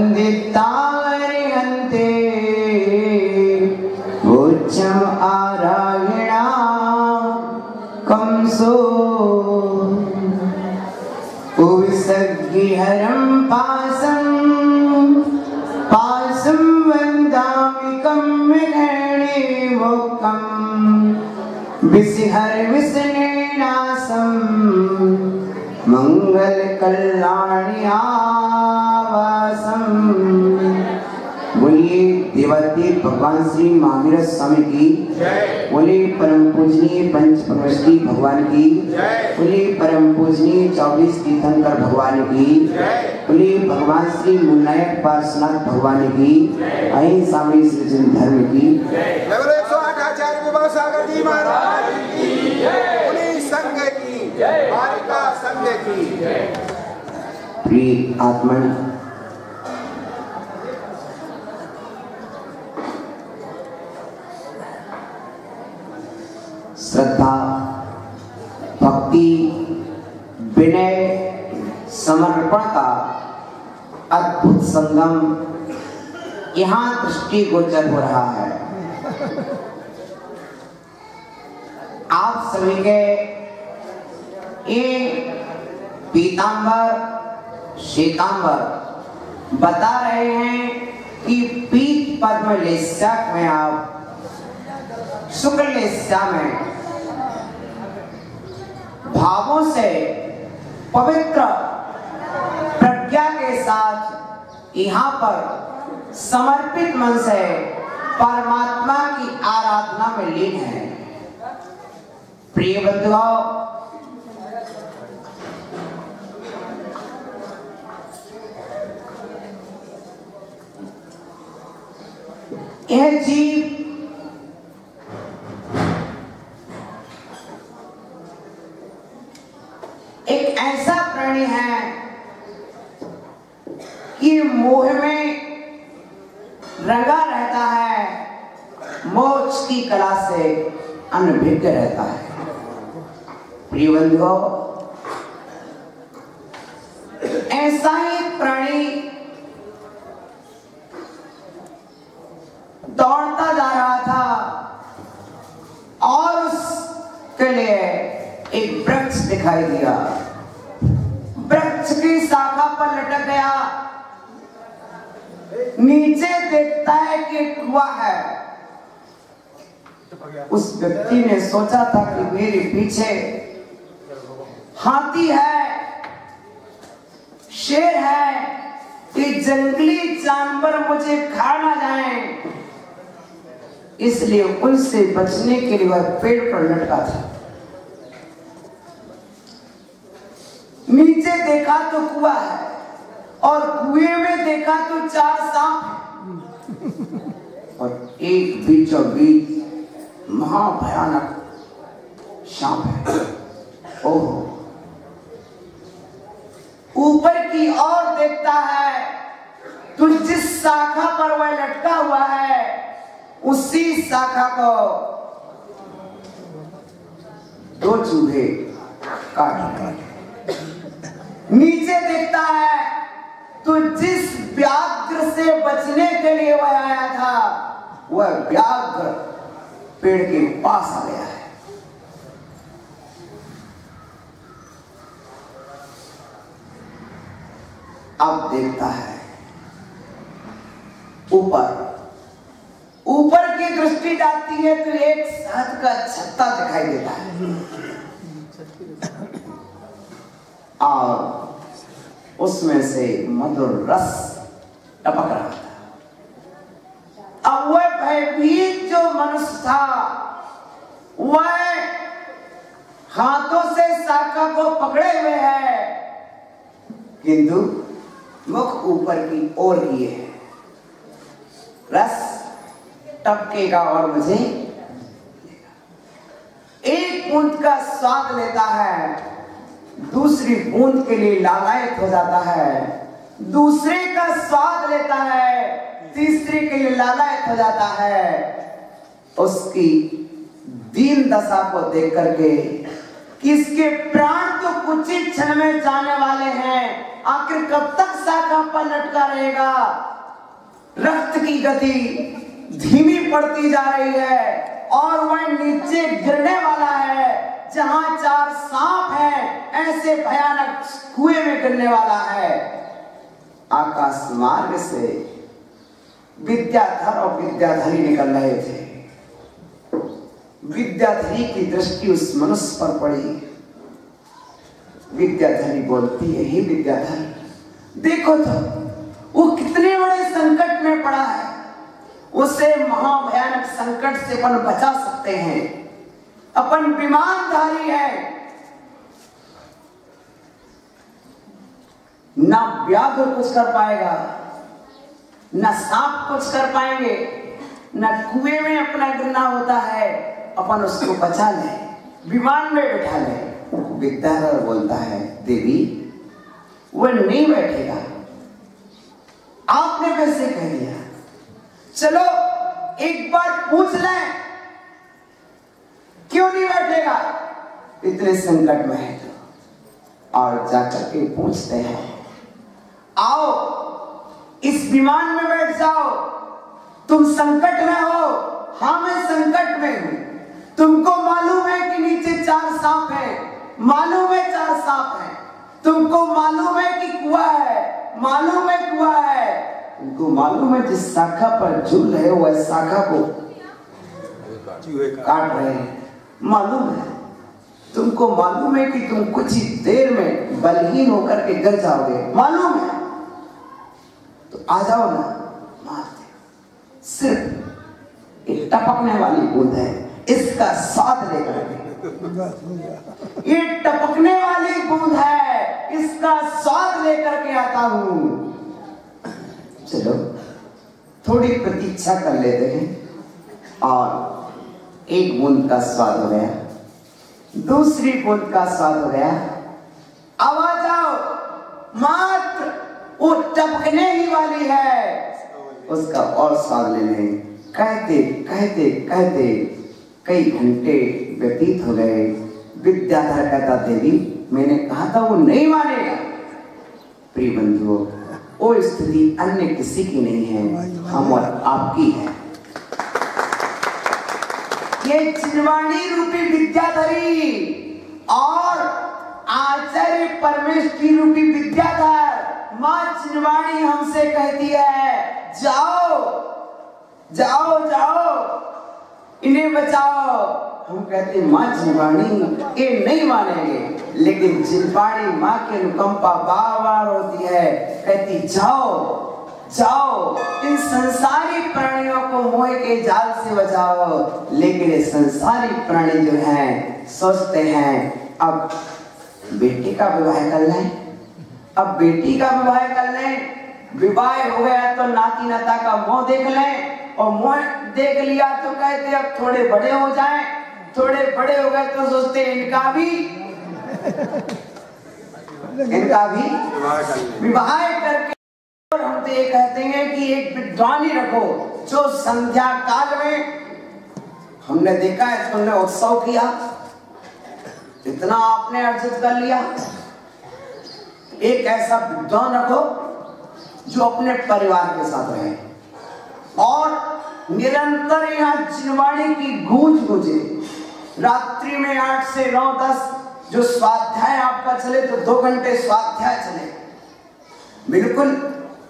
वन्दितावरिहन्ते उच्चम आरायणा कंसो उविसर्गिहरं पासं वन्दामिकं विघर्णे मोक्कं विसिहर विसनेनासं मंगल कल्याणी आवासम। बोलिए देवादेव भगवान श्री महावीर स्वामी की, बोलिए परम पूजनीय पंच परमेश्वरी भगवान की, बोलिए परम पूजनीय 24 तीर्थंकर भगवान की, बोलिए भगवान श्री मुन्नायक पार्श्वनाथ भगवान की, अहिंसा में सृजन धर्म की। 108 आचार्य विभा सागर जी महाराज की जय, बोलिए संघ की जय, बालिका संघ की जय। प्रिय आत्मन, श्रद्धा, भक्ति, विनय, समर्पण का अद्भुत संगम यहाँ दृष्टिगोचर हो रहा है। आप सभी के ये पीतांबर श्वेतांबर बता रहे हैं कि पीत पद्म लेस्याक में आप शुक्ल लेस्या में भावों से पवित्र प्रज्ञा के साथ यहाँ पर समर्पित मन से परमात्मा की आराधना में लीन है। प्रिय बंधुओं, यह जीव एक ऐसा प्राणी है कि मोह में रंगा रहता है, मोक्ष की कला से अनभिज्ञ रहता है। प्रिय बंधुओं, ऐसा ही प्राणी दौड़ता जा रहा था और उसके लिए एक वृक्ष दिखाई दिया। वृक्ष की शाखा पर लटक गया, नीचे देखता है कि कुआं है। उस व्यक्ति ने सोचा था कि मेरे पीछे हाथी है, शेर है, ये जंगली जानवर मुझे खा ना जाए, इसलिए उनसे बचने के लिए वह पेड़ पर लटका था। नीचे देखा तो कुआं है और कुएं में देखा तो 4 सांप और एक बीचों बीच महाभयानक सांप है। ओह, ऊपर की ओर देखता है तो जिस शाखा पर वह लटका हुआ है उसी शाखा को 2 चूहे काट रहे। नीचे देखता है तो जिस व्याघ्र से बचने के लिए वह आया था वह व्याघ्र पेड़ के पास आ गया है। अब देखता है ऊपर की दृष्टि जाती है तो एक शहद का छत्ता दिखाई देता है और उसमें से मधुर रस टपक रहा था। अब वह भयभीत जो मनुष्य था वह हाथों से शाखा को पकड़े हुए है, किंतु मुख ऊपर की ओर किए है। रस टपकेगा और मुझे एक बूंद का स्वाद लेता है, दूसरी बूंद के लिए लालायित हो जाता है, दूसरे का स्वाद लेता है, तीसरे के लिए लालायित हो जाता है। उसकी दीन दशा को देख करके कि इसके प्राण तो कुछ ही क्षण में जाने वाले हैं, आखिर कब तक शाखा पर लटका रहेगा। रक्त की गति धीमी पड़ती जा रही है और वह नीचे गिरने वाला है। जहां 4 सांप हैं, ऐसे भयानक कुएं में गिरने वाला है। आकाश मार्ग से विद्याधर और विद्याधरी निकल रहे थे। विद्याधरी की दृष्टि उस मनुष्य पर पड़ी। विद्याधरी बोलती है, हे विद्याधर, देखो तो वो कितने बड़े संकट में पड़ा है। उसे महाभयानक संकट से अपन बचा सकते हैं। अपन विमानधारी है, ना व्याघ्र कुछ कर पाएगा, ना सांप कुछ कर पाएंगे, ना कुएं में अपना गिरना होता है। अपन उसको बचा ले, विमान में बैठा ले। विद्याधर बोलता है, देवी वह नहीं बैठेगा, आपने कैसे कह दिया, चलो एक बार पूछ लें, क्यों नहीं बैठेगा, इतने संकट में है तो। और जाकर के पूछते हैं, आओ इस विमान में बैठ जाओ, तुम संकट में हो, हाँ मैं संकट में हूं। तुमको मालूम है कि नीचे 4 सांप है, मालूम है 4 सांप है। तुमको मालूम है कि कुआं है, मालूम है कुआं है। तुमको मालूम है जिस शाखा पर झूल रहे हो वह शाखा को काट रहे हैं, मालूम है। तुमको मालूम है कि तुम कुछ ही देर में बलहीन होकर के गिर जाओगे, मालूम है। तो आ जाओ ना, मारते। सिर्फ एक टपकने वाली बूंद है, इसका स्वाद लेकर ये टपकने वाली बूंद है, इसका स्वाद लेकर के आता हूं। चलो थोड़ी प्रतीक्षा कर लेते हैं। और एक बूंद का स्वाद हो गया, दूसरी बूंद का स्वाद हो गया। अब आ जाओ, मात्र वो टपकने ही वाली है, उसका और स्वाद ले लें। कहते कहते कहते कई घंटे व्यतीत हो गए। विद्याधर कहता, देवी मैंने कहा था वो नहीं मानेगा। प्रिय बंधुओं, वो स्थिति अन्य किसी की नहीं है, हम और आपकी है। ये चिन्वाणी रूपी विद्याधरी और आचार्य परमेश्वरी रूपी विद्याधर, माँ चिन्वाणी हमसे कहती है, जाओ जाओ जाओ इन्हें बचाओ। हम कहते माँ चिन्वाणी ये नहीं मानेंगे, लेकिन चिन्वाणी माँ की अनुकंपा बार बार होती है, कहती जाओ जाओ इन संसारी प्राणियों को मोह के जाल से बचाओ। लेकिन ये संसारी प्राणी जो हैं सोचते हैं अब बेटी का विवाह कर लें, अब बेटी का विवाह कर लें, विवाह हो गया तो नाती नाता का मोह देख लें, और मोह देख लिया तो कहते अब थोड़े बड़े हो जाएं, थोड़े बड़े हो गए तो सोचते इनका भी विवाह करके। और हम तो ये कहते हैं कि एक विद्वानी रखो जो संध्या काल में, हमने देखा है तुमने उत्सव किया, इतना आपने अर्जित कर लिया, एक ऐसा विद्वान रखो जो अपने परिवार के साथ रहे और निरंतर यहाँ चिन्वाणी की गूंज गूंजे। रात्रि में 8 से 9 10 जो स्वाध्याय आपका चले तो 2 घंटे स्वाध्याय चले। बिल्कुल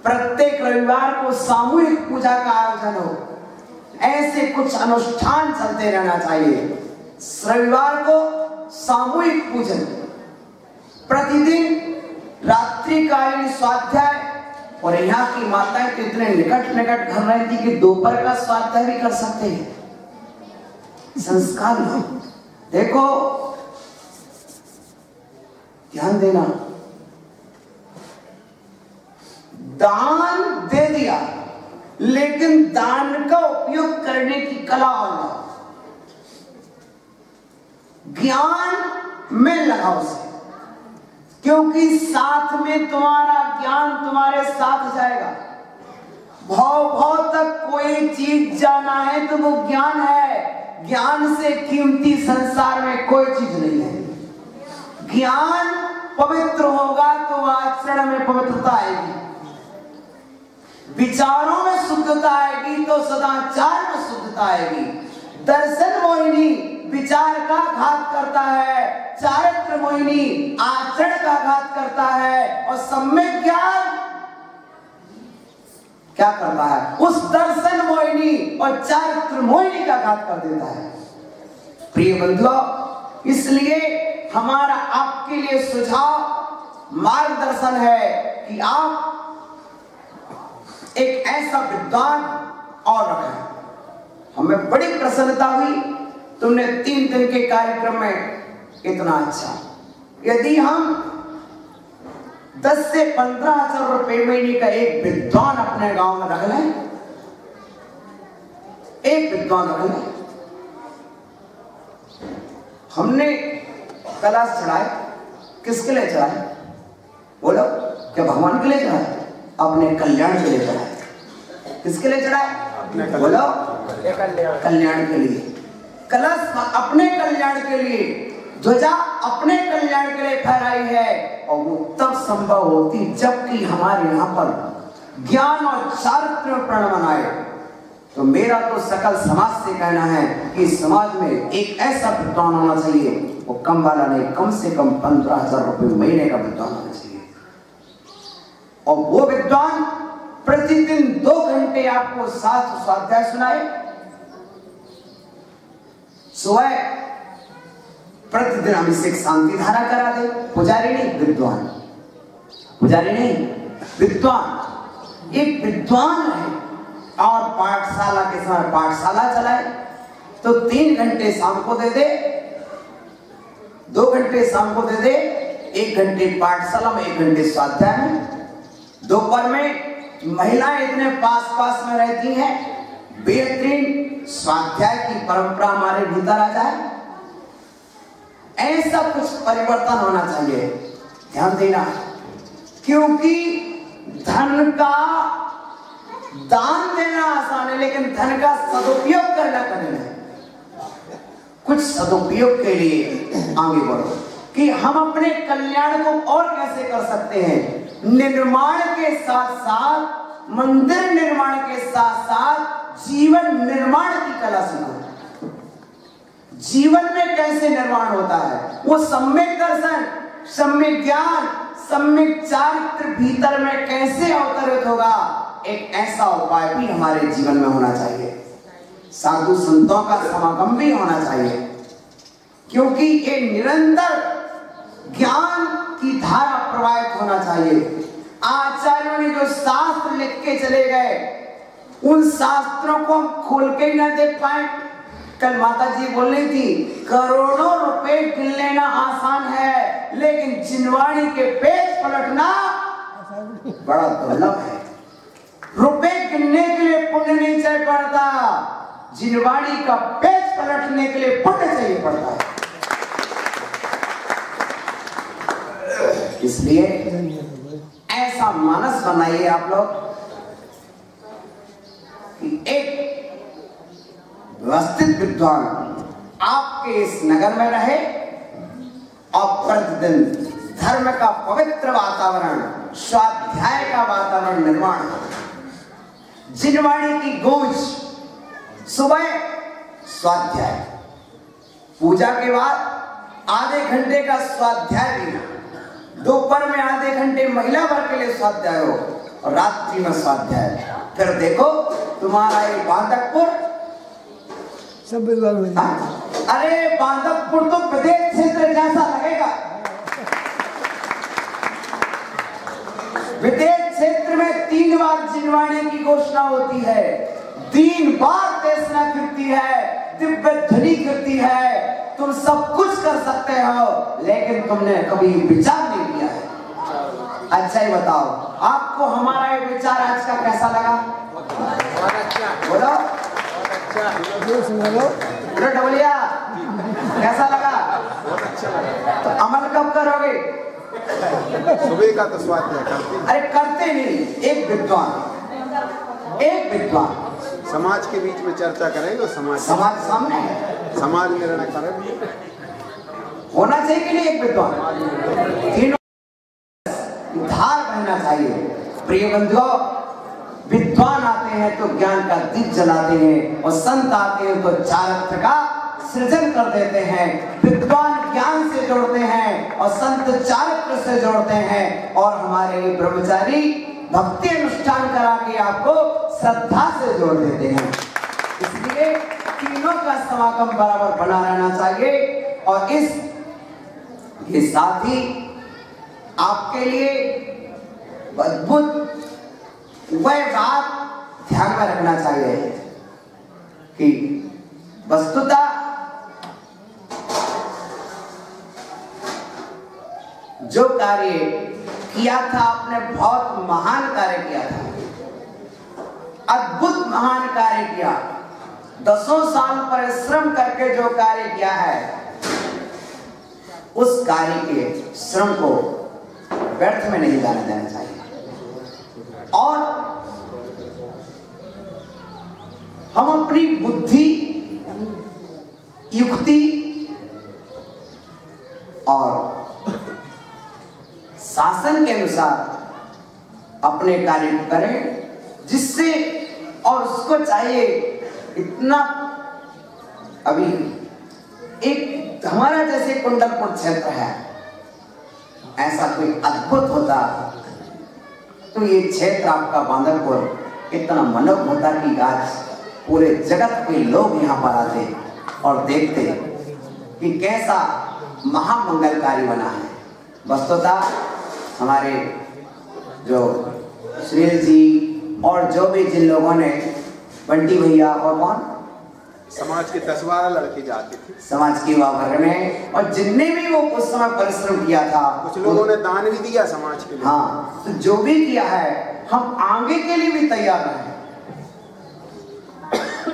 प्रत्येक रविवार को सामूहिक पूजा का आयोजन हो, ऐसे कुछ अनुष्ठान चलते रहना चाहिए। रविवार को सामूहिक पूजन, प्रतिदिन रात्रिकालीन स्वाध्याय। और यहाँ की माताएं तो इतने निकट निकट घर रहती कि दोपहर का स्वाध्याय भी कर सकते हैं। संस्कार लो, देखो ध्यान देना, दान दे दिया लेकिन दान का उपयोग करने की कला होना, ज्ञान में लगाओ से, क्योंकि साथ में तुम्हारा ज्ञान तुम्हारे साथ जाएगा। भव भव तक कोई चीज जाना है तो वो ज्ञान है। ज्ञान से कीमती संसार में कोई चीज नहीं है। ज्ञान पवित्र होगा तो आचरण में पवित्रता आएगी, विचारों में शुद्धता आएगी तो सदाचार में शुद्धता आएगी। दर्शन मोहिनी विचार का घात करता है, चारित्र मोहिनी आचरण का घात करता है, और सम्यक ज्ञान क्या करता है? उस दर्शन मोहिनी और चारित्र मोहिनी का घात कर देता है। प्रिय बंधुओं, इसलिए हमारा आपके लिए सुझाव मार्गदर्शन है कि आप एक ऐसा विद्वान और रखें। हमें बड़ी प्रसन्नता हुई, तुमने 3 दिन के कार्यक्रम में इतना अच्छा। यदि हम 10 से 15 हजार रुपए महीने का एक विद्वान अपने गांव में रख लें, एक विद्वान रख लें। हमने कलश चढ़ाए, किसके लिए चढ़ाए? बोलो, क्या भगवान के लिए चढ़ाए? अपने कल्याण के लिए चढ़ाए। किसके लिए चढ़ाए? बोलो, कल्याण के लिए। कलश अपने कल्याण के लिए, ध्वजा अपने कल्याण के लिए फहराई है, और वो तब संभव होती जबकि हमारे यहाँ पर ज्ञान और चारित्र में प्रण बनाए। तो मेरा तो सकल समाज से कहना है कि समाज में एक ऐसा विद्वान होना चाहिए, वो कम वाला नहीं, कम से कम 15,000 रुपए महीने का विद्वान होना चाहिए। और वो विद्वान प्रतिदिन 2 घंटे आपको शास्त्र स्वाध्याय सुनाए। सुबह प्रतिदिन अभिषेक शांति धारा करा दे। पुजारी नहीं, विद्वान। पुजारी नहीं, विद्वान। एक विद्वान है, और पाठशाला के समय पाठशाला चलाए तो 3 घंटे शाम को दे दे, 2 घंटे शाम को दे दे, 1 घंटे पाठशाला में, 1 घंटे स्वाध्याय में। दोपहर में महिलाएं इतने पास पास में रहती हैं, बेहतरीन स्वाध्याय की परंपरा हमारे भीतर आ जाए। ऐसा कुछ परिवर्तन होना चाहिए, ध्यान देना। क्योंकि धन का दान देना आसान है, लेकिन धन का सदुपयोग करना कठिन है। कुछ सदुपयोग के लिए आगे बढ़ो कि हम अपने कल्याण को और कैसे कर सकते हैं। निर्माण के साथ साथ, मंदिर निर्माण के साथ साथ जीवन निर्माण की कला सीखो। जीवन में कैसे निर्माण होता है, वो सम्यक दर्शन, सम्यक ज्ञान, सम्यक चारित्र भीतर में कैसे अवतरित होगा, एक ऐसा उपाय भी हमारे जीवन में होना चाहिए। साधु संतों का समागम भी होना चाहिए, क्योंकि ये निरंतर ज्ञान की धारा प्रवाहित होना चाहिए। आचार्यों ने जो शास्त्र लिख के चले गए, उन शास्त्रों को हम खोल के ही ना देख पाए। कल माता जी बोल रही थी, करोड़ों रुपए गिन लेना आसान है, लेकिन जिनवाणी के पेज पलटना बड़ा दुर्लभ है। रुपए गिनने के लिए पुण्य नहीं चाहिए पड़ता, जिनवाणी का पेज पलटने के लिए पुण्य चाहिए पड़ता है। इसलिए ऐसा मानस बनाइए आप लोग कि एक व्यवस्थित विद्वान आपके इस नगर में रहे, और प्रतिदिन धर्म का पवित्र वातावरण, स्वाध्याय का वातावरण निर्माण हो। जिनवाणी की गूंज, सुबह स्वाध्याय, पूजा के बाद आधे घंटे का स्वाध्याय भी, दोपहर में आधे घंटे महिला वर्ग के लिए स्वाध्याय हो, और रात्रि में स्वाध्याय। फिर देखो तुम्हारा ये बांधकपुर सब विद्वान हो जाएंगे। अरे बांधकपुर तो विदेश क्षेत्र जैसा लगेगा। विदेश क्षेत्र में 3 बार जिनवाणी की घोषणा होती है, 3 बार देशना गिरती है, दिव्य ध्वनि गिरती है। तुम सब कुछ कर सकते हो, लेकिन तुमने कभी विचार नहीं किया है। अच्छा ही बताओ, आपको हमारा ये विचार आज का कैसा लगा? बहुत अच्छा। बोलो, बोलो डबलिया, कैसा लगा? बहुत अच्छा लगा। तो अमल कब करोगे? सुबह का तो स्वाध्याय करते। अरे करते नहीं, एक विद्वान समाज के बीच में चर्चा करेंगे, समाज सामने है, समाज निर्णय करेंगे। होना चाहिए कि नहीं? एक विद्वान तीनों धार बहना चाहिए। प्रिय बंधुओं, विद्वान आते हैं तो ज्ञान का दीप जलाते हैं और संत आते हैं तो चारित्र का सृजन कर देते हैं। विद्वान ज्ञान से जोड़ते हैं और संत चारित्र से जोड़ते हैं और हमारे ब्रह्मचारी भक्ति अनुष्ठान करा के आपको श्रद्धा से जोड़ देते हैं। इसलिए तीनों का समागम बराबर बना रहना चाहिए। और इसके साथ ही आपके लिए अद्भुत वह बात ध्यान में रखना चाहिए कि वस्तुतः जो कार्य किया था आपने बहुत महान कार्य किया था, अद्भुत महान कार्य किया। 10 साल परिश्रम करके जो कार्य किया है उस कार्य के श्रम को व्यर्थ में नहीं जाने देना चाहिए। और हम अपनी बुद्धि, युक्ति और शासन के अनुसार अपने कार्य करें, जिससे और उसको चाहिए इतना। अभी एक हमारा जैसे कुंडलपुर क्षेत्र है, ऐसा कोई अद्भुत होता तो ये क्षेत्र आपका बांदरपुर इतना मनोज्ञ होता कि आज पूरे जगत के लोग यहाँ पर आते और देखते कि कैसा महामंगलकारी बना है। वस्तुतः हमारे जो सुनील जी और जो भी जिन लोगों ने, बंटी भैया और कौन, समाज के 10-12 लड़के जाते थे, समाज की वर्ग में, और जिनने भी वो उस समय परिश्रम किया था, कुछ लोगों ने दान भी दिया समाज के लिए। हाँ, तो जो भी किया है हम आगे के लिए भी तैयार हैं।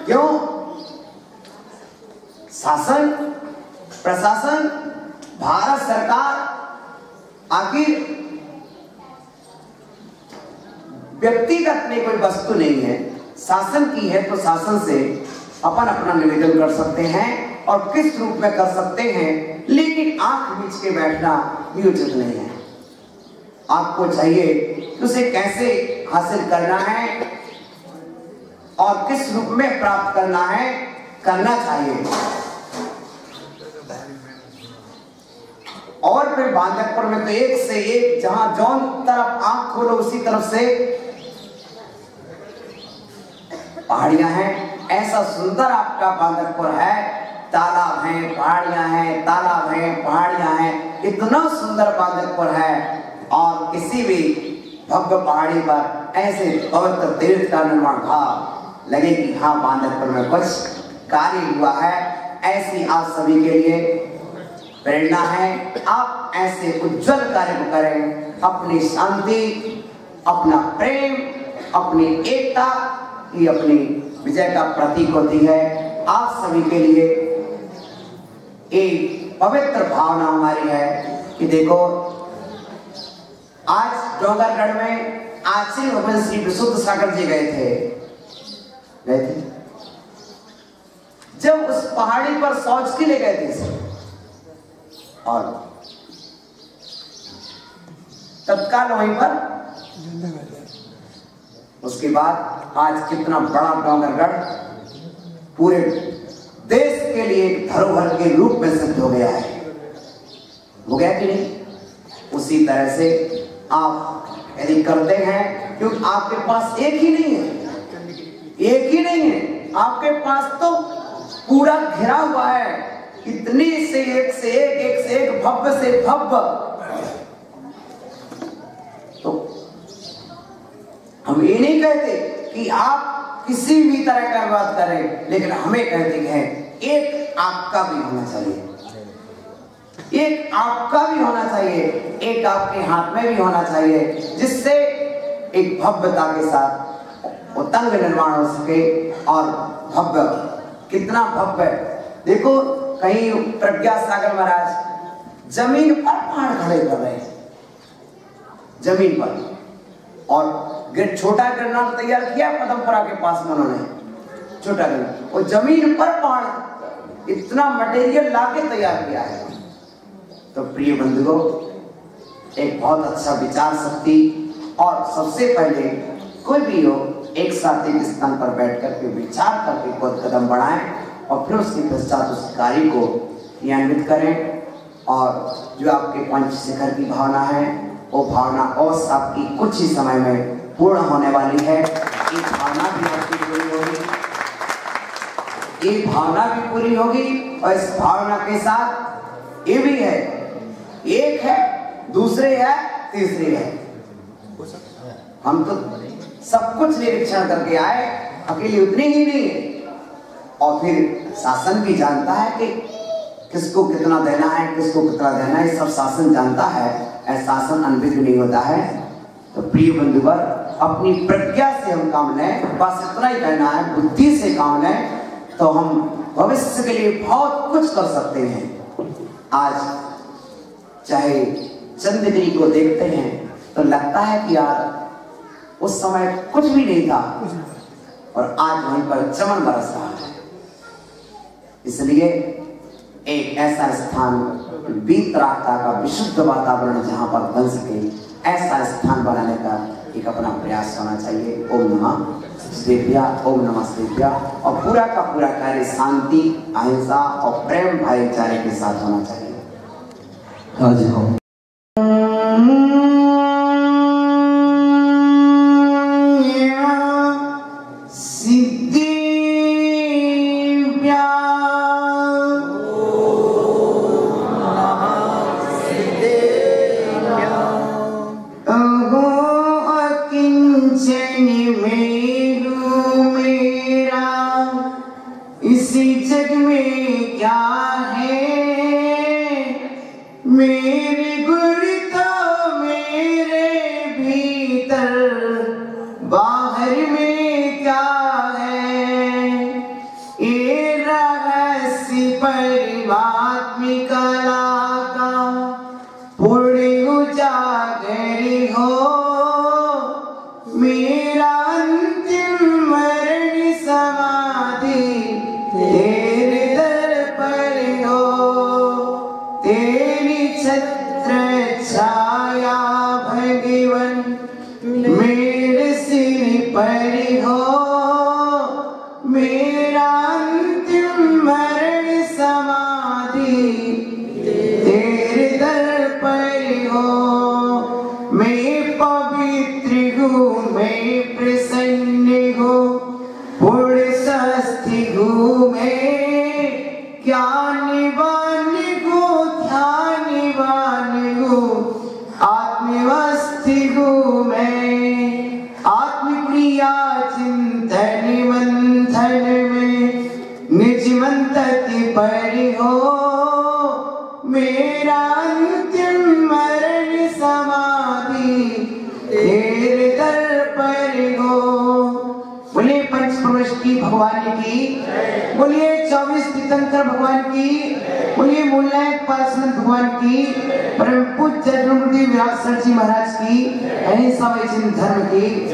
क्यों? शासन, प्रशासन, भारत सरकार आखिर व्यक्तिगत में कोई वस्तु नहीं है, शासन की है तो शासन से अपन अपना निवेदन कर सकते हैं और किस रूप में कर सकते हैं, लेकिन आंख बीच के बैठना भी उचित नहीं है। आपको चाहिए कि उसे कैसे हासिल करना है और किस रूप में प्राप्त करना है, करना चाहिए। और फिर बांदरपुर में तो एक से एक, जहां जौन तरफ आंख खोलो उसी तरफ से पहाड़ियां हैं। ऐसा सुंदर आपका बांदरपुर है, तालाब हैं, पहाड़ियां हैं, तालाब हैं, पहाड़ियां हैं, इतना सुंदर बांदरपुर है। और किसी भी भव्य पहाड़ी पर ऐसे पवित्र तीर्थ का निर्माण भाव लगे कि हाँ, बांदरपुर में कुछ कार्य हुआ है, ऐसी आप सभी के लिए प्रेरणा है। आप ऐसे उज्जवल कार्य को करें। अपनी शांति, अपना प्रेम, अपनी एकता की अपनी विजय का प्रतीक होती है। आप सभी के लिए एक पवित्र भावना हमारी है कि देखो, आज डोंगरगढ़ में आश्री भवन श्री विशुद्ध सागर जी गए थे। जब उस पहाड़ी पर शौच के लिए गए थे और तत्काल वहीं पर, उसके बाद आज कितना बड़ा डोंगरगढ़ पूरे देश के लिए एक धरोहर के रूप में सिद्ध हो गया है। हो गया कि नहीं? उसी तरह से आप यदि करते हैं, क्योंकि आपके पास एक ही नहीं है, एक ही नहीं है, आपके पास तो पूरा घिरा हुआ है, इतनी से एक भव्य से भव्य। तो हम ये नहीं कहते कि आप किसी भी तरह का बात करें, लेकिन हमें कहते हैं एक आपका भी होना चाहिए, एक आपका भी होना चाहिए, एक आपके हाथ में भी होना चाहिए, जिससे एक भव्यता के साथ वो तंग निर्माण हो सके। और भव्य, कितना भव्य, देखो कहीं प्रज्ञा सागर महाराज जमीन पर पहाड़ खड़े कर रहे हैं, जमीन पर, और छोटा गिरनार तैयार किया पदमपुरा के पास में उन्होंने, छोटा गिरनार, और जमीन पर पहाड़, इतना मटेरियल लाके तैयार किया है। तो प्रिय बंधुओं, एक बहुत अच्छा विचार शक्ति, और सबसे पहले कोई भी हो एक साथ एक स्थान पर बैठ करके विचार करके कोई कदम बढ़ाएं और फिर उसके पश्चात उस कार्य को क्रियान्वित करें। और जो आपके पंच शिखर की भावना है, वो भावना और आपकी कुछ ही समय में पूर्ण होने वाली है। ये भावना भी आपकी पूरी होगी, ये भावना भी पूरी होगी, और इस भावना के साथ ये भी है, एक है, दूसरे है, तीसरी है। हम तो सब कुछ निरीक्षण करके आए, अकेली उतनी ही नहीं है। और फिर शासन भी जानता है कि किसको कितना देना है, किसको कितना देना है, सब शासन जानता है। ऐसा शासन अनभिज्ञ नहीं होता है। तो प्रिय बंधुवर, अपनी प्रज्ञा से हम काम लें, बस इतना ही कहना है, बुद्धि से काम लें तो हम भविष्य के लिए बहुत कुछ कर सकते हैं। आज चाहे चंद्रगिरी को देखते हैं तो लगता है कि यार उस समय कुछ भी नहीं था, और आज वहीं पर चमन बरस रहा है। इसलिए एक ऐसा स्थान, वीतरागता का विशुद्ध वातावरण जहां पर बन सके, ऐसा स्थान बनाने का एक अपना प्रयास होना चाहिए। ओम नमः शिवाय, ओम नमः शिवाय। और पूरा का पूरा कार्य शांति, अहिंसा और प्रेम भाईचारे के साथ होना चाहिए। आज हम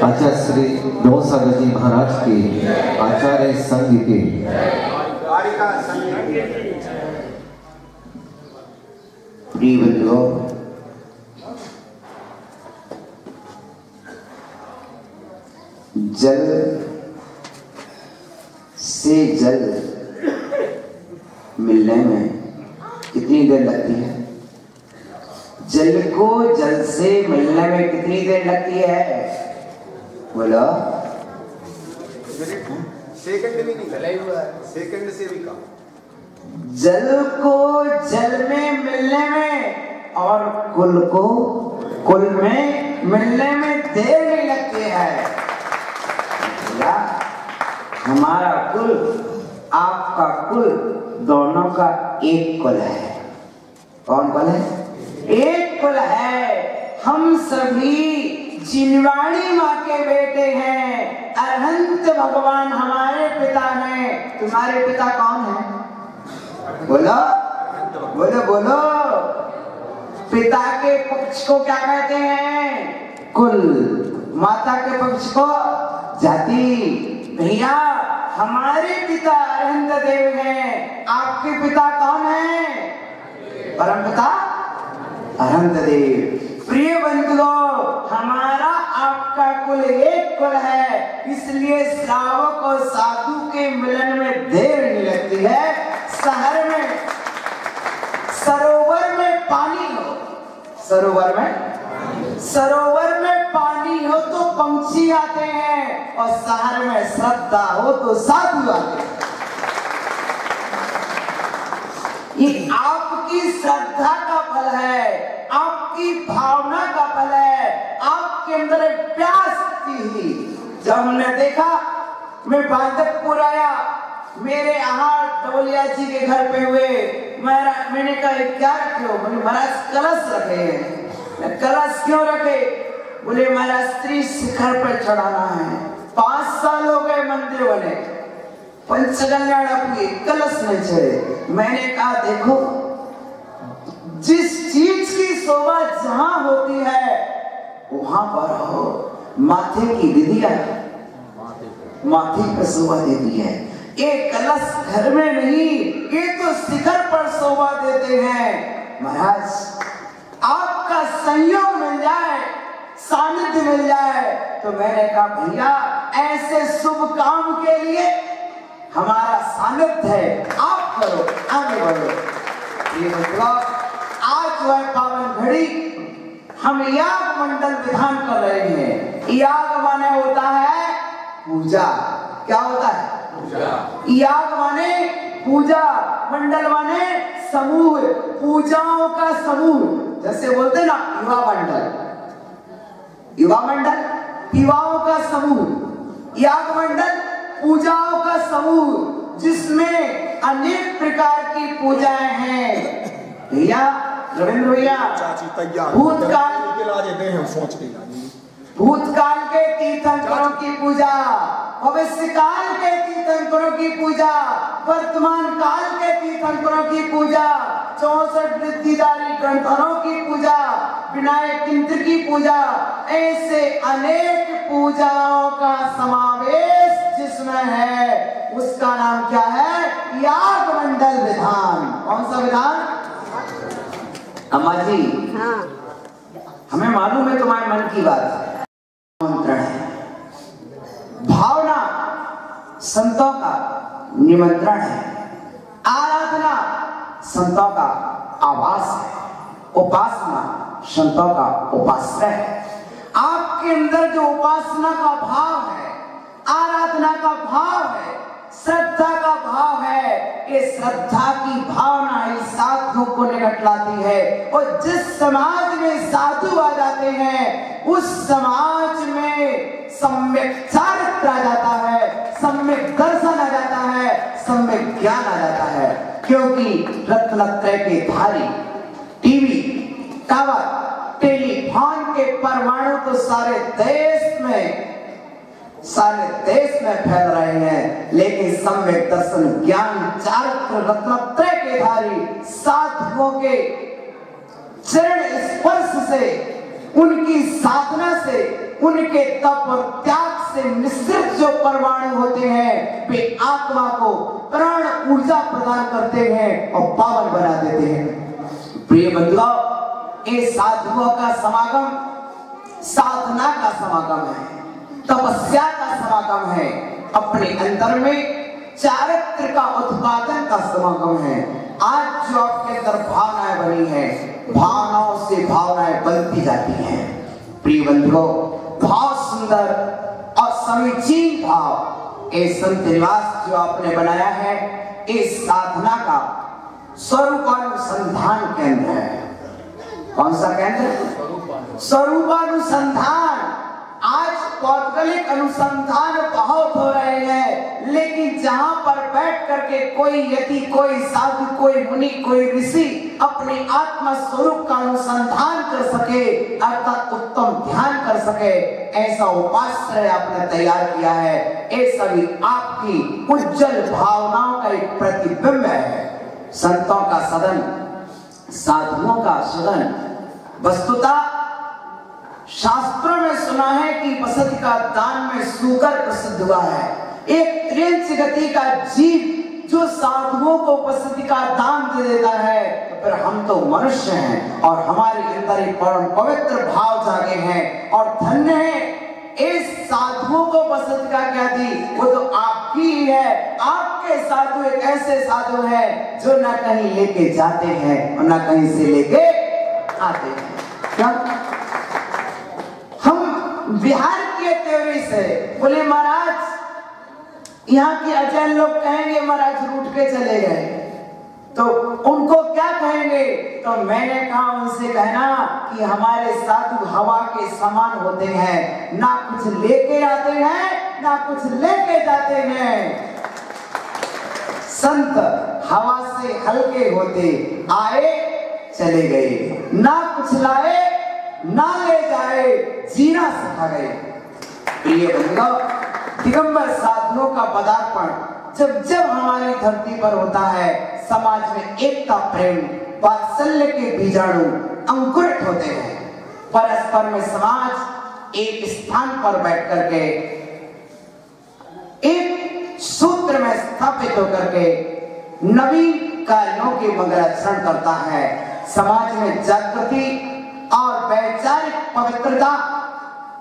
आचार्य श्री गौसागर जी महाराज की, आचार्य संघ की, जल से जल मिलने में कितनी देर लगती है? जल को जल से मिलने में कितनी देर लगती है? बोलो। सेकंड भी नहीं हुआ है, सेकंड से भी कम। जल को जल में मिलने में और कुल को कुल में मिलने में देर नहीं लगती है। हमारा कुल, आपका कुल, दोनों का एक कुल है। कौन कुल है? एक कुल है। हम सभी जिनवाणी माँ के बेटे हैं। अरहंत भगवान हमारे पिता हैं। तुम्हारे पिता कौन है? बोलो बोलो बोलो। पिता के पक्ष को क्या कहते हैं? कुल। माता के पक्ष को जाति। भैया, हमारे पिता अरहंत देव हैं। आपके पिता कौन है? परम पिता अनंत देव। प्रिय बंधुओं, हमारा आपका कुल एक कुल है, इसलिए श्रावक और साधु के मिलन में देर नहीं लगती है। शहर में सरोवर में पानी हो, सरोवर में पानी हो तो पंछी आते हैं, और शहर में श्रद्धा हो तो साधु आते हैं। ये आपकी श्रद्धा का फल है, आपकी भावना का फल है, आपके अंदर एक प्यास थी। जब हमने देखा, मैं बांधकपुर आया, मेरे यहाँ डोलिया जी के घर पे हुए, मैंने कहा क्या रखे हो? बोले महाराज कलश रखे हैं। कलश क्यों रखे? बोले महाराज स्त्री शिखर पर चढ़ाना है। 5 साल हो गए मंदिर बने, पंचकल्याण हुए, कलश नहीं चढ़े। मैंने कहा देखो, जिस चीज की शोभा जहां होती है वहां पर हो, माथे की विधिया माथे पर शोभा देती है। ये कलश घर में नहीं, ये तो शिखर पर शोभा देते हैं। महाराज आपका संयोग मिल जाए, सानिध्य मिल जाए, तो मैंने कहा भैया ऐसे शुभ काम के लिए हमारा सानिध्य है, आप करो, आगे बढ़ो। ये मतलब आज वह पावन घड़ी हम याग मंडल विधान कर रहे हैं। याग माने होता है पूजा। क्या होता है? पूजा। याग माने पूजा, मंडल माने समूह, पूजाओं का समूह। जैसे बोलते ना युवा मंडल, युवाओं का समूह। याग मंडल पूजाओं का समूह, जिसमें अनेक प्रकार की पूजाएं हैं। भैया रविंद्र भैया, भूतकाल के तीर्थंकरों की पूजा, भविष्य काल के तीर्थंकरों की पूजा, वर्तमान काल के तीर्थंकरों की पूजा, 64 वृत्तिधारी ग्रंथों की पूजा, विनायक यंत्र की पूजा, ऐसे अनेक पूजाओं का समावेश जिसमें है, उसका नाम क्या है? याग मंडल विधान। कौन सा विधान? अम्मा जी, हमें मालूम है तुम्हारे मन की बात। निमंत्रण है, भावना संतों का निमंत्रण है, आराधना संतों का आवास है, उपासना संतों का उपाश्रय है। आपके अंदर जो उपासना का भाव है, आराधना का भाव है, श्रद्धा का भाव है, ये श्रद्धा की भावना ही साधुओं को निकट लाती है। और जिस समाज में साधु आ जाते हैं, उस समाज में सम्यक चारित्र आ जाता है, सम्यक दर्शन आ जाता है, सम्यक ज्ञान आ जाता है। क्योंकि रत्नत्रय के धारी टीवी, टावर, टेलीफोन के परमाणु तो सारे देश में फैल रहे हैं, लेकिन सम्यक दर्शन, ज्ञान, चारित्र, रत्नत्रय के धारी साधुओं के चरण स्पर्श से, उनकी साधना से, उनके तप और त्याग से मिश्रित जो परमाणु होते हैं, वे आत्मा को प्राण ऊर्जा प्रदान करते हैं और पावन बना देते हैं। प्रिय बंधुओं, ये साधुओं का समागम साधना का समागम है, तपस्या का समागम है, अपने अंदर में चारित्र का उत्पादन का समागम है। आज जो आपके अंदर भावनाएं बनी है, भावनाओं से भावनाएं बनती जाती हैं। प्रिय बंधुओं, भाव सुंदर और समीचीन भाव, ये संत निवास जो आपने बनाया है, इस साधना का स्वरूपानुसंधान केंद्र है। कौन सा केंद्र? स्वरूपानुसंधान। आज पौद्गलिक अनुसंधान बहुत हो रहे हैं, लेकिन जहां पर बैठ करके कोई यति, कोई साधु, कोई मुनि, कोई ऋषि अपने आत्मा स्वरूप का अनुसंधान कर सके, अर्थात उत्तम ध्यान कर सके, ऐसा उपाश्रय आपने तैयार किया है। ये सभी आपकी उज्जवल भावनाओं का एक प्रतिबिंब है। संतों का सदन, साधुओं का सदन। वस्तुतः शास्त्रों में सुना है कि बसंत का दान में सूकर प्रसिद्ध हुआ है। एक त्रिंच गति का जीव जो साधुओं को बसंत का दान दे देता है, पर हम तो मनुष्य हैं और हमारे अंदर एक परम पवित्र भाव जागे हैं और धन्य है इस साधुओं को पसंदिका क्या दी, वो तो आपकी ही है। आपके साधु एक ऐसे साधु है जो ना कहीं लेके जाते हैं और ना कहीं से लेके आते हैं। क्या हम बिहार के त्योरी से बोले महाराज यहाँ के अजैन लोग कहेंगे महाराज रूठ के चले गए, तो उनको क्या कहेंगे? तो मैंने कहा उनसे कहना कि हमारे साधु हवा के समान होते हैं, ना कुछ लेके आते हैं ना कुछ लेके जाते हैं। संत हवा से हल्के होते आए चले गए, ना कुछ लाए ना ले जाए, जीना सिखा गए। प्रिय बंधुओं, दिगंबर साधुओं का पदार्पण जब जब हमारी धरती पर होता है, समाज में एकता, प्रेम, वात्सल्य के बीजाणु अंकुरित होते हैं। परस्पर में समाज एक स्थान पर बैठ करके एक सूत्र में स्थापित होकर के नवीन कार्यों के मंगलाचरण करता है। समाज में जागृति और वैचारिक पवित्रता,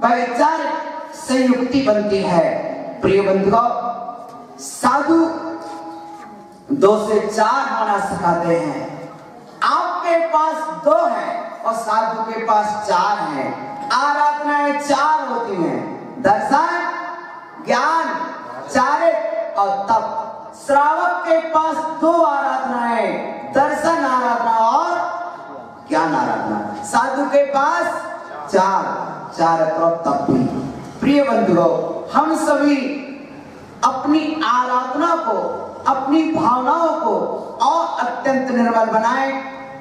वैचारिक संयुक्ति बनती है। प्रिय बंधुओं, साधु 2 से 4 होना सिखाते हैं। आपके पास 2 है और साधु के पास 4 है। आराधनाएं 4 होती हैं, दर्शन, ज्ञान, चारित्र और तप। श्रावक के पास 2 आराधनाएं, दर्शन आराधना और ज्ञान आराधना। साधु के पास 4, चारित्र और तप भी। प्रिय बंधुओं, हम सभी अपनी आराधना को, अपनी भावनाओं को और अत्यंत निर्मल बनाएं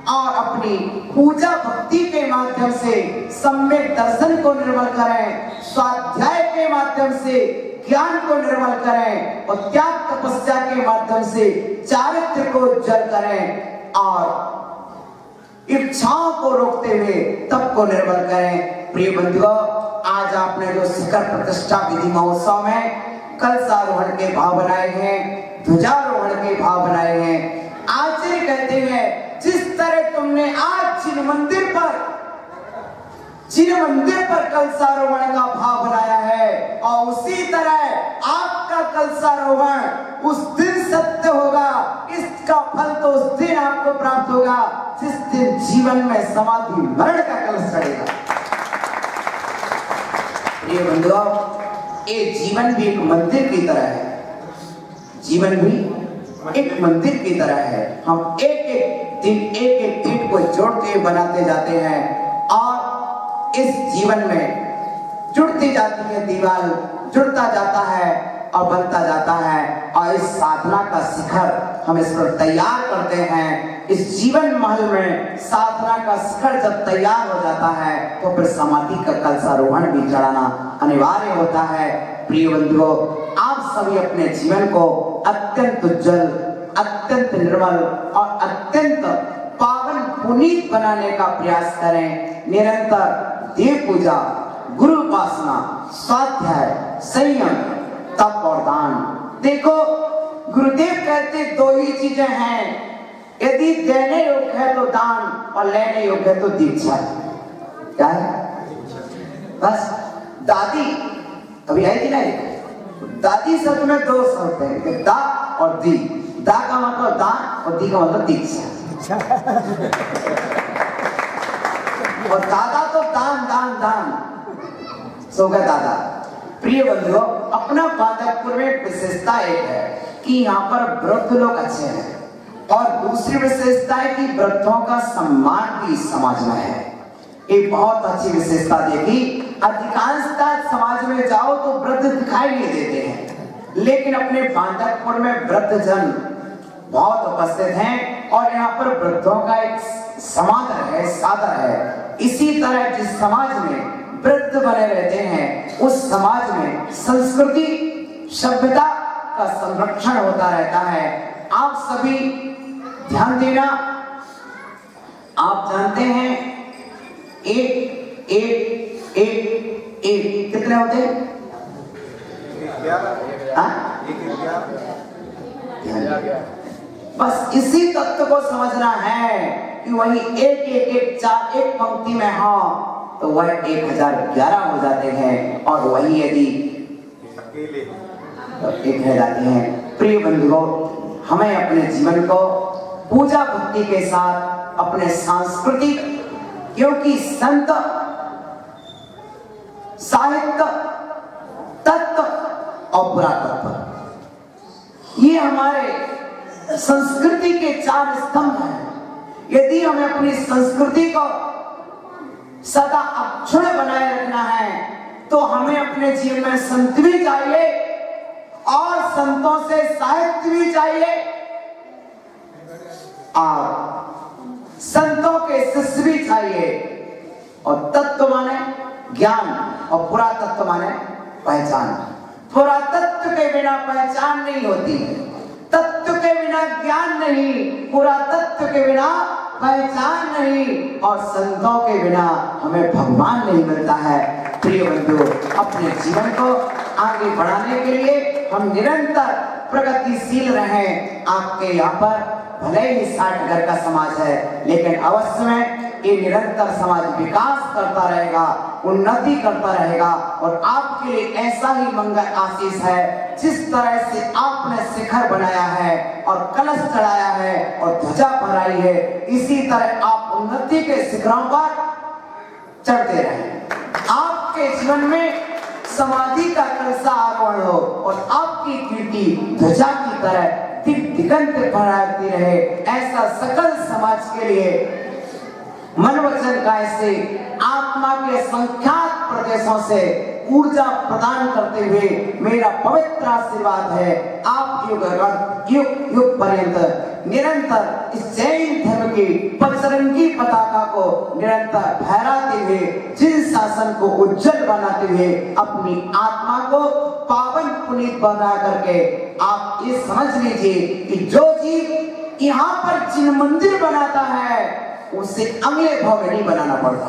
और अपनी पूजा भक्ति के माध्यम से सम्यक दर्शन को निर्मल करें, स्वाध्याय के माध्यम से ज्ञान को निर्मल करें और त्याग तपस्या के माध्यम से चारित्र को उज्जवल करें और इच्छाओं को रोकते हुए तप को निर्मल करें। प्रिय बंधुओं, आज आपने जो शिखर प्रतिष्ठा विधि महोत्सव में कलशारोहण के भाव बनाए हैं, ध्वजारोहण के भाव बनाए हैं, आचार्य कहते हैं जिस तरह तुमने आज जिन मंदिर पर कलशारोहण का भाव बनाया है और उसी तरह आपका कलशारोहण उस दिन सत्य होगा। इसका फल तो उस दिन आपको प्राप्त होगा जिस दिन जीवन में समाधि मरण का कलश चढ़ेगा। प्रिय बंधुओं, ये जीवन भी एक मंदिर की तरह है, जीवन भी एक मंदिर की तरह है। हम एक एक दिन एक एक ईंट को जोड़ते हुए बनाते जाते हैं और इस जीवन में जुड़ती जाती है दीवार, जुड़ता जाता है और बनता जाता है और इस साधना का शिखर हम इस पर तैयार करते हैं। इस जीवन महल में साधना का शिखर जब तैयार हो जाता है तो फिर समाधि का कलशारोहण भी चढ़ाना अनिवार्य होता है। प्रिय बंधुओं, आप सभी अपने जीवन को अत्यंत उज्जवल, अत्यंत निर्मल और अत्यंत पावन पुनीत बनाने का प्रयास करें। निरंतर देव पूजा, गुरु उपासना, स्वाध्याय, संयम, तप और दान। देखो, गुरुदेव कहते 2 ही चीजें हैं, यदि देने योग्य है तो दान और लेने योग्य है तो दीक्षा। क्या है? बस दादी अभी आई थी ना, दादी शब्द में 2 शब्द हैं, दा और दी। दा का मतलब दान और दी का मतलब दीक्षा। और दादा तो दान दान दान, सो गया दादा। प्रिय बंधुओं, अपना बांधवपुर में विशेषता एक है कि यहाँ पर वृद्ध लोग अच्छे हैं और दूसरी विशेषता है कि वृद्धों का सम्मान भी समाज में है। एक बहुत अच्छी विशेषता देखी, अधिकांशतः समाज में जाओ तो वृद्ध दिखाई नहीं देते हैं, लेकिन अपने बांधवपुर में वृद्ध जन बहुत उपस्थित हैं और यहाँ पर वृद्धों का एक समादर है, सादर है। इसी तरह जिस समाज में वृद्ध बने रहते हैं उस समाज में संस्कृति, सभ्यता का संरक्षण होता रहता है। आप सभी ध्यान देना, आप जानते हैं एक एक एक एक कितने होते हैं? बस इसी तत्व को समझना है कि वही एक पंक्ति में हो तो वह 1011 हो जाते हैं और वही यदि एक रह जाते हैं। प्रिय बंधुओं, हमें अपने जीवन को पूजा भक्ति के साथ अपने सांस्कृतिक, क्योंकि संत, साहित्य, तत्व और पुरातत्व ये हमारे संस्कृति के 4 स्तंभ हैं। यदि हमें अपनी संस्कृति को सदा अक्षुण्ण बनाए रखना है तो हमें अपने जीवन में संत भी चाहिए और संतों से साहित्य भी चाहिए और संतों के शिष्य भी चाहिए। और तत्व माने ज्ञान और पुरातत्व माने पहचान। पुरातत्व के बिना पहचान नहीं होती, तत्व के बिना ज्ञान नहीं, पुरातत्व के बिना पहचान नहीं और संतों के बिना हमें भगवान नहीं मिलता है। प्रिय बंधु, अपने जीवन को आगे बढ़ाने के लिए हम निरंतर प्रगतिशील रहें। आपके यहाँ पर भले ही 60 घर का समाज है, लेकिन अवश्य में ये निरंतर समाज विकास करता रहेगा, उन्नति करता रहेगा और आपके लिए ऐसा ही मंगल आशीष है। जिस तरह से आपने शिखर बनाया है और कलश चढ़ाया है और ध्वजा फहराई है, इसी तरह आप उन्नति के शिखरों पर चढ़ते रहें। आपके जीवन में समाधि का कलशा आरोहण हो और आपकी कीर्ति ध्वजा की तरह दिगंत फहराती रहे, ऐसा सकल समाज के लिए मन वचन काय से आत्मा के संख्यात प्रदेशों से ऊर्जा प्रदान करते हुए मेरा पवित्र आशीर्वाद है। आप युग पर्यंत निरंतर इस जैन धर्म की पचरंगी पताका को निरंतर फहराते हुए, जिन शासन को उज्जवल बनाते हुए अपनी आत्मा को पावन पुनीत बना करके आप ये समझ लीजिए कि जो जीव यहाँ पर जिन मंदिर बनाता है उसे अगले भाव में नहीं बनाना पड़ता।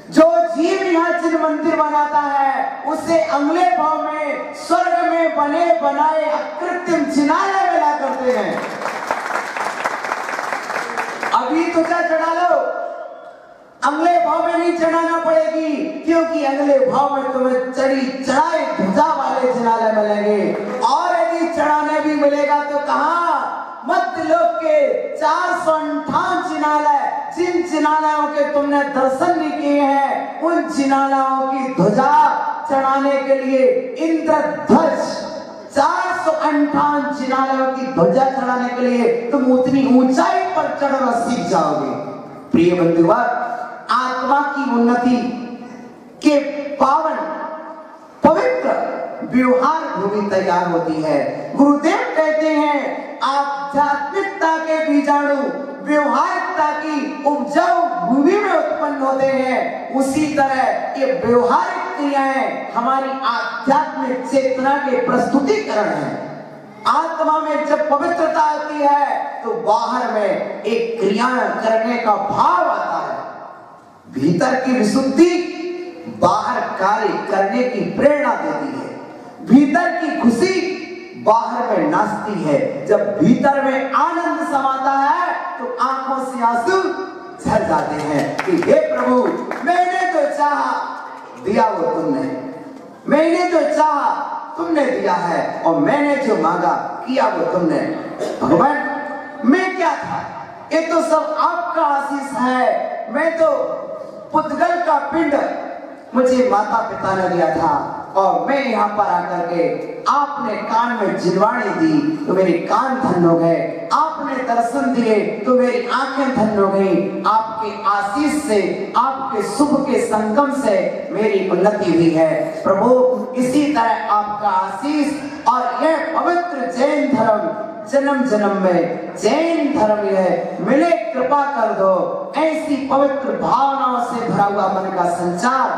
जो जीव यहाँ जिन मंदिर बनाता है उसे अगले भाव में स्वर्ग में बने बनाए अकृत्रिम जिनालय मिला करते हैं। अभी तुझा चढ़ा लो, अगले भाव में नहीं चढ़ाना पड़ेगी, क्योंकि अगले भाव में तुम्हें चढ़ाए ध्वजा वाले जिनालय मिलेंगे। और यदि चढ़ाने भी मिलेगा तो कहाँ? मध्य लोक के 458 जिनालय, जिन जिनालयों के तुमने दर्शन नहीं किए हैं, उन जिनालयों की ध्वजा चढ़ाने के लिए इंद्रध्वज 458 जिनालयों की ध्वजा चढ़ाने के लिए तुम उतनी ऊंचाई पर चढ़ना सीख जाओगे। प्रिय बंधुओं, आत्मा की उन्नति के पावन पवित्र व्यवहार भूमि तैयार होती है। गुरुदेव कहते हैं आध्यात्मिकता के बीजाणु व्यवहारिकता की उपजाऊ भूमि में उत्पन्न होते हैं। उसी तरह ये व्यवहारिक क्रियाएं हमारी आध्यात्मिक चेतना के प्रस्तुतिकरण है। आत्मा में जब पवित्रता आती है तो बाहर में एक क्रिया करने का भाव आता है। भीतर की विशुद्धि बाहर कार्य करने की प्रेरणा देती है। भीतर की खुशी बाहर में नाचती है। जब भीतर में आनंद समाता है तो आंखों से आंसू झर जाते हैं कि हे प्रभु, मैंने जो चाहा दिया वो तुमने, मैंने जो चाहा तुमने दिया है और मैंने जो मांगा किया वो तुमने। भगवान, मैं क्या था? ये तो सब आपका आशीष है। मैं तो पुद्गल का पिंड मुझे माता पिता ने दिया था और मैं यहाँ पर आकर के आपने कान में जिनवाणी दी तो मेरे कान धन्य हो गए, आपने दर्शन दिए तो मेरी आंखें धन्य हो गई। आपके आशीष से, आपके शुभ के संगम से मेरी उन्नति हुई है। प्रभु, इसी तरह आपका आशीष और यह पवित्र जैन धर्म जन्म जन्म में जैन धर्म यह मिले, कृपा कर दो। ऐसी पवित्र भावनाओं से भरा हुआ मन का संचार।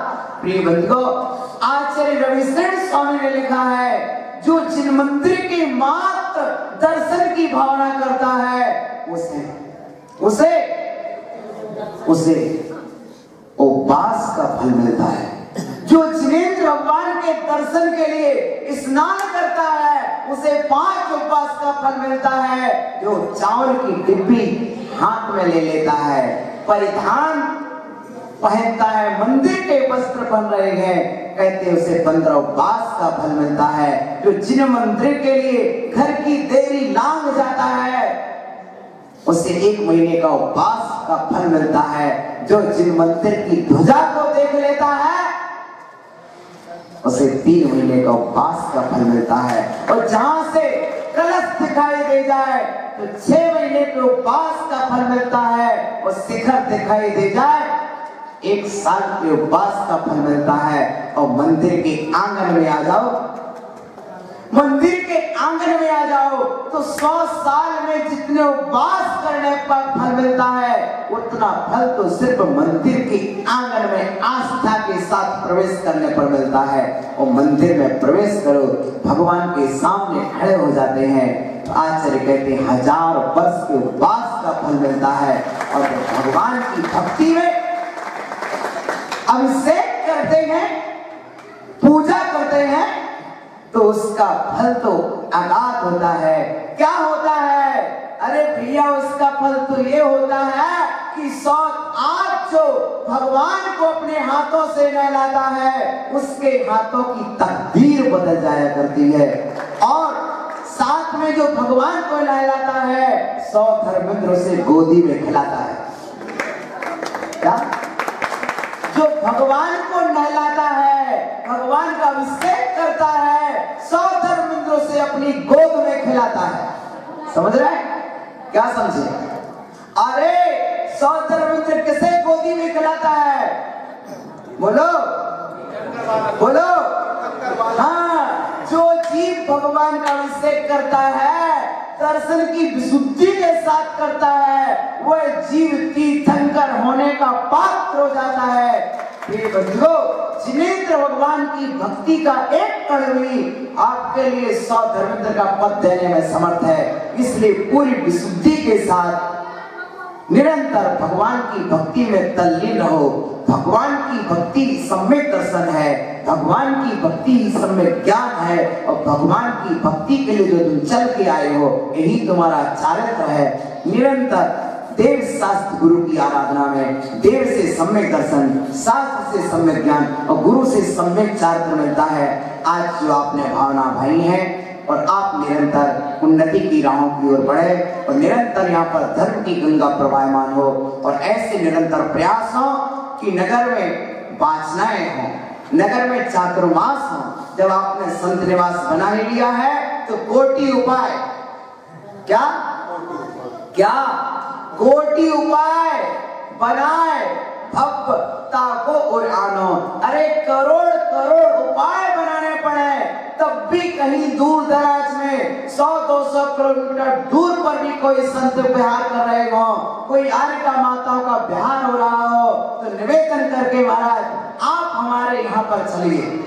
प्रिय बंधुओं, आचार्य रविशरण स्वामी ने लिखा है, जो जिन मंदिर के मात्र दर्शन की भावना करता है उसे उपवास का फल मिलता है। जो जिनेंद्र भगवान के दर्शन के लिए स्नान करता है उसे 5 उपवास का फल मिलता है। जो चावल की डिब्बी हाथ में ले लेता है, परिधान पहनता है, मंदिर के वस्त्र पहन रहे हैं, कहते उसे 15 उपवास का फल मिलता है। जो जिन मंदिर के लिए घर की देरी लांग जाता है उसे 1 महीने का उपवास का फल मिलता है। जो जिन मंदिर की ध्वजा को देख लेता है उसे 3 महीने का उपवास का फल मिलता है। और जहां से कलश दिखाई दे जाए तो 6 महीने के उपवास का फल मिलता है। और शिखर दिखाई दे जाए 1 साल के उपवास का फल मिलता है। और मंदिर के आंगन में आ जाओ, मंदिर के आंगन में आ जाओ तो 100 साल में जितने उपवास करने पर फल मिलता है उतना फल तो सिर्फ मंदिर के आंगन में आस्था के साथ प्रवेश करने पर मिलता है। और मंदिर में प्रवेश करो, भगवान के सामने खड़े हो जाते हैं, आचार्य कहते हैं 1000 वर्ष के उपवास का फल मिलता है। और भगवान की भक्ति में अभिषेक करते हैं, पूजा करते हैं तो उसका फल तो अगाध होता है। क्या होता है? अरे भैया उसका फल तो ये होता है कि 100 आज जो भगवान को अपने हाथों से नहलाता है उसके हाथों की तकदीर बदल जाया करती है। और साथ में जो भगवान को नहलाता है 100 धर्मेंद्र से गोदी में खिलाता है। क्या? जो भगवान को नहलाता है, भगवान का अभिषेक करता है, 100 धर्मेंद्रों से अपनी गोद में खिलाता है। समझ रहे हैं? क्या समझे? अरे 100 धर्मेंद्र किसे गोदी में खिलाता है? बोलो बोलो। हाँ, जो जीव भगवान का अभिषेक करता है, दर्शन की विशुद्धि के साथ करता है, वह जीव तीर्थंकर होने का पात्र हो जाता है। प्रिय बंधुओं, जिनेंद्र भगवान की भक्ति का एक कण भी आपके लिए 100 धर्मेंद्र का पद देने में समर्थ है। इसलिए पूरी विशुद्धि के साथ निरंतर भगवान की भक्ति में तल्लीन रहो। भगवान की भक्ति सम्यक दर्शन है, भगवान की भक्ति ही सम्यक ज्ञान है। और भगवान की भक्ति के लिए जो तुम चल के आए हो यही तुम्हारा चारित्र है। निरंतर देव शास्त्र गुरु की आराधना में देव से सम्यक दर्शन, शास्त्र से सम्यक ज्ञान और गुरु से सम्यक चारित्र मिलता है। आज जो आपने भावना भाई है और आप निरंतर उन्नति की राहों की ओर बढ़े और निरंतर यहाँ पर धर्म की गंगा प्रवाहमान हो और ऐसे निरंतर प्रयास हो कि नगर में वाचनाएं हो, नगर में चातुर्मास हो। जब आपने संत निवास बना ही लिया है तो कोटि उपाय, क्या क्या कोटि उपाय बनाए भक्ता को उड़ानो। अरे करोड़ करोड़ उपाय बनाने पड़े तब भी कहीं दूर दराज में 100-200 किलोमीटर दूर पर भी कोई संत विहार कर रहे हो, कोई आर्य माताओं का विहार हो रहा हो तो निवेदन करके महाराज आप हमारे यहाँ पर चलिए,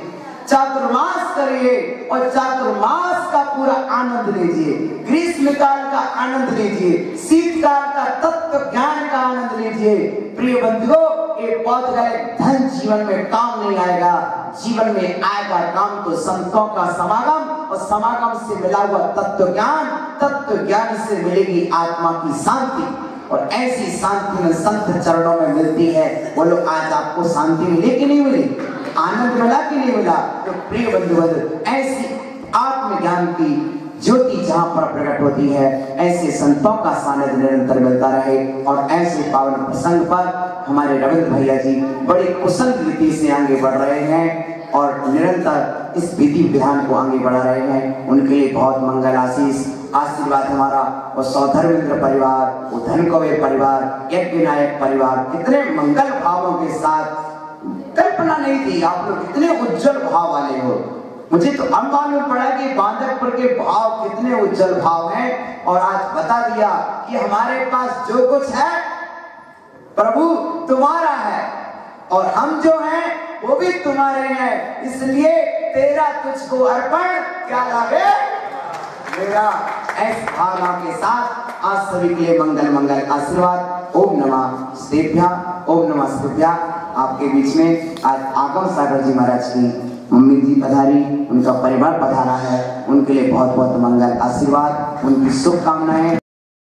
चातुर्मास करिए और चातुर्मास का पूरा आनंद लीजिए, ग्रीष्म काल का आनंद लीजिए, शीतकाल का तत्व ज्ञान का आनंद लीजिए। प्रिय बंधुओं, ये पौधगलित धन जीवन में काम नहीं आएगा, जीवन में आएगा काम तो संतों का समागम और समागम से मिला हुआ तत्व ज्ञान से मिलेगी आत्मा की शांति। और ऐसी शांति में संत चरणों में मिलती है। बोलो आज आपको शांति मिली कि नहीं मिली, आनंद मिला कि नहीं मिला? तो प्रिय बंधु, ऐसी आत्मज्ञान की ज्योति जहां पर प्रकट होती है ऐसे संतों का सानिध्य निरंतर मिलता रहे। और ऐसे पावन प्रसंग पर हमारे रविंद्र भैया जी बड़ी कुशल रीति से आगे बढ़ रहे हैं और निरंतर इस विधि विधान को आगे बढ़ा रहे हैं। उनके लिए बहुत मंगल आशीष आशीर्वाद हमारा। और सौधर्मेंद्र परिवार, वो धनकवे परिवार, यज्ञ नायक परिवार कितने मंगल भावों के साथ, कल्पना नहीं थी आप लोग कितने उज्जवल भाव वाले हो। मुझे तो अब मालूम पड़ा कि बांधवपुर के भाव कितने उज्जवल भाव हैं। और आज बता दिया कि हमारे पास जो कुछ है प्रभु तुम्हारा है और हम जो हैं वो भी तुम्हारे हैं, इसलिए तेरा तुझको अर्पण क्या लागे मेरा। ऐसी भावना के साथ आज सभी के लिए मंगल मंगल आशीर्वाद। ओम नमः शिवाय, ओम नमः शिवाय। आपके बीच में आज आगम सागर जी महाराज की मम्मी जी पधारी, उनका परिवार पधारा है। उनके उनके लिए बहुत बहुत मंगल आशीर्वाद, उनकी शुभकामनाएं।